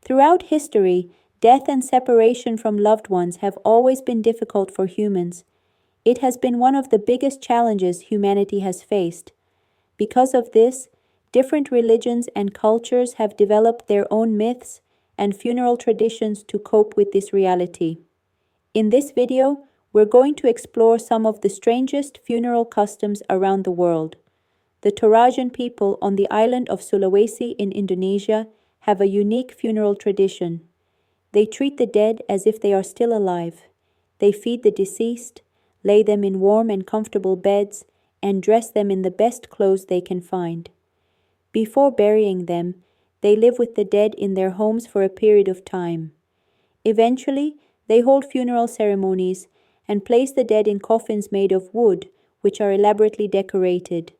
Throughout history, death and separation from loved ones have always been difficult for humans. It has been one of the biggest challenges humanity has faced. Because of this, different religions and cultures have developed their own myths and funeral traditions to cope with this reality. In this video, we're going to explore some of the strangest funeral customs around the world. The Torajan people on the island of Sulawesi in Indonesia have a unique funeral tradition. They treat the dead as if they are still alive. They feed the deceased, lay them in warm and comfortable beds, and dress them in the best clothes they can find. Before burying them, they live with the dead in their homes for a period of time. Eventually, they hold funeral ceremonies and place the dead in coffins made of wood, which are elaborately decorated.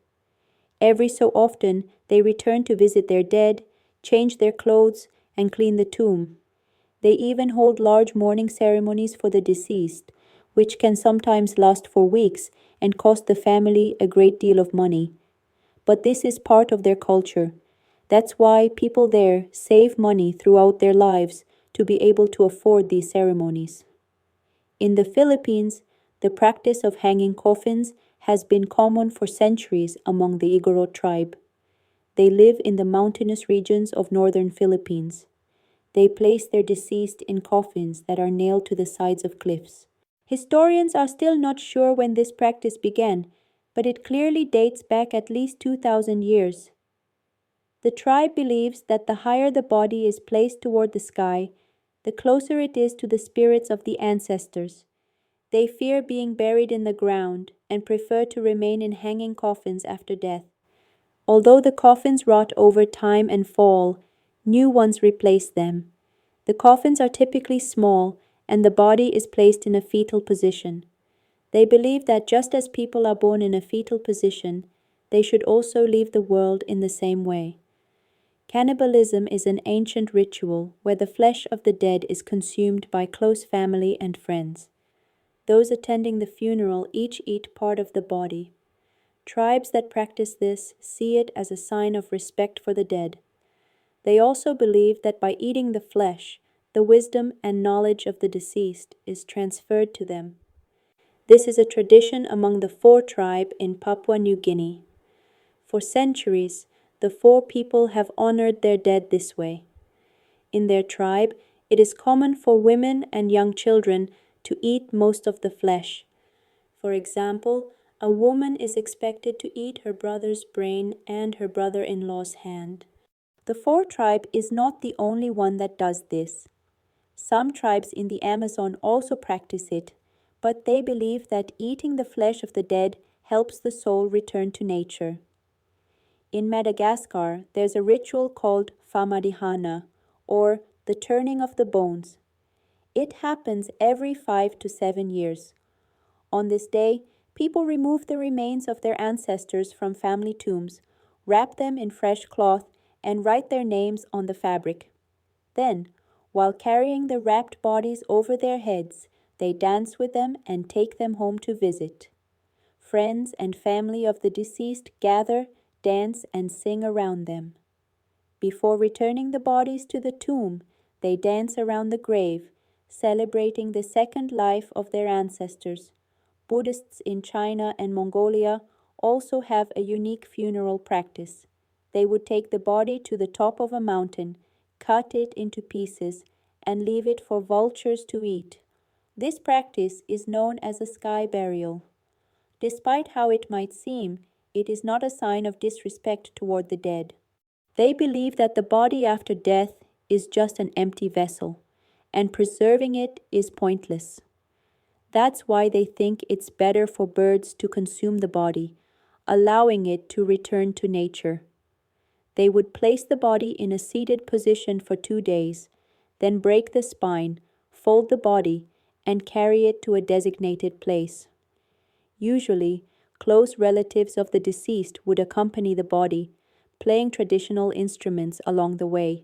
Every so often, they return to visit their dead, change their clothes, and clean the tomb. They even hold large mourning ceremonies for the deceased, which can sometimes last for weeks and cost the family a great deal of money. But this is part of their culture. That's why people there save money throughout their lives to be able to afford these ceremonies. In the Philippines, the practice of hanging coffins has been common for centuries among the Igorot tribe. They live in the mountainous regions of northern Philippines. They place their deceased in coffins that are nailed to the sides of cliffs. Historians are still not sure when this practice began, but it clearly dates back at least 2,000 years. The tribe believes that the higher the body is placed toward the sky, the closer it is to the spirits of the ancestors. They fear being buried in the ground and prefer to remain in hanging coffins after death. Although the coffins rot over time and fall, new ones replace them. The coffins are typically small and the body is placed in a fetal position. They believe that just as people are born in a fetal position, they should also leave the world in the same way. Cannibalism is an ancient ritual where the flesh of the dead is consumed by close family and friends. Those attending the funeral each eat part of the body. Tribes that practice this see it as a sign of respect for the dead. They also believe that by eating the flesh, the wisdom and knowledge of the deceased is transferred to them. This is a tradition among the Fore tribe in Papua New Guinea. For centuries, the Fore people have honored their dead this way. In their tribe, it is common for women and young children to eat most of the flesh. For example, a woman is expected to eat her brother's brain and her brother-in-law's hand. The Fore tribe is not the only one that does this. Some tribes in the Amazon also practice it, but they believe that eating the flesh of the dead helps the soul return to nature. In Madagascar, there's a ritual called Famadihana, or the turning of the bones. It happens every 5 to 7 years. On this day, people remove the remains of their ancestors from family tombs, wrap them in fresh cloth, and write their names on the fabric. Then, while carrying the wrapped bodies over their heads, they dance with them and take them home to visit. Friends and family of the deceased gather, dance, and sing around them. Before returning the bodies to the tomb, they dance around the grave, celebrating the second life of their ancestors. Buddhists in China and Mongolia also have a unique funeral practice. They would take the body to the top of a mountain, cut it into pieces, and leave it for vultures to eat. This practice is known as a sky burial. Despite how it might seem, it is not a sign of disrespect toward the dead. They believe that the body after death is just an empty vessel, and preserving it is pointless. That's why they think it's better for birds to consume the body, allowing it to return to nature. They would place the body in a seated position for 2 days, then break the spine, fold the body, and carry it to a designated place. Usually, close relatives of the deceased would accompany the body, playing traditional instruments along the way.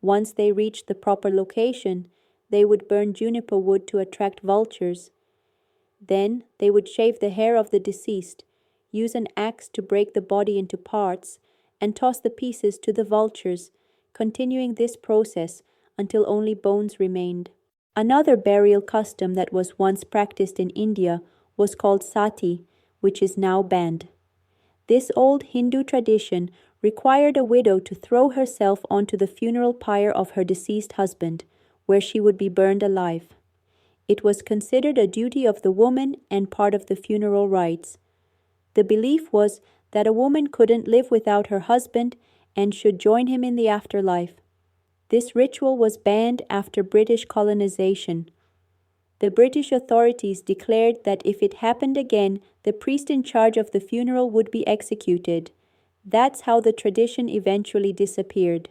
Once they reached the proper location, they would burn juniper wood to attract vultures. Then they would shave the hair of the deceased, use an axe to break the body into parts, and toss the pieces to the vultures, continuing this process until only bones remained. Another burial custom that was once practiced in India was called sati, which is now banned. This old Hindu tradition required a widow to throw herself onto the funeral pyre of her deceased husband, where she would be burned alive. It was considered a duty of the woman and part of the funeral rites. The belief was that a woman couldn't live without her husband and should join him in the afterlife. This ritual was banned after British colonization. The British authorities declared that if it happened again, the priest in charge of the funeral would be executed. That's how the tradition eventually disappeared.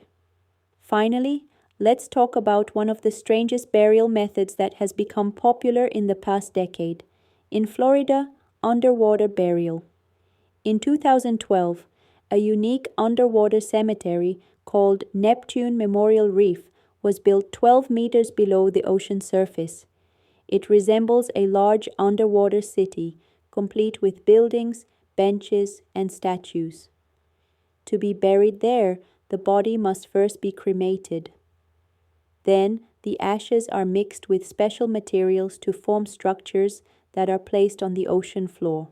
Finally, let's talk about one of the strangest burial methods that has become popular in the past decade. In Florida, underwater burial. In 2012, a unique underwater cemetery called Neptune Memorial Reef was built 12 meters below the ocean surface. It resembles a large underwater city, complete with buildings, benches, and statues. To be buried there, the body must first be cremated. Then, the ashes are mixed with special materials to form structures that are placed on the ocean floor.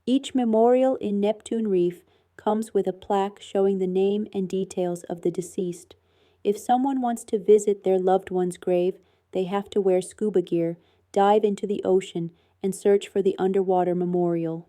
Each memorial in Neptune Reef comes with a plaque showing the name and details of the deceased. If someone wants to visit their loved one's grave, they have to wear scuba gear, dive into the ocean, and search for the underwater memorial.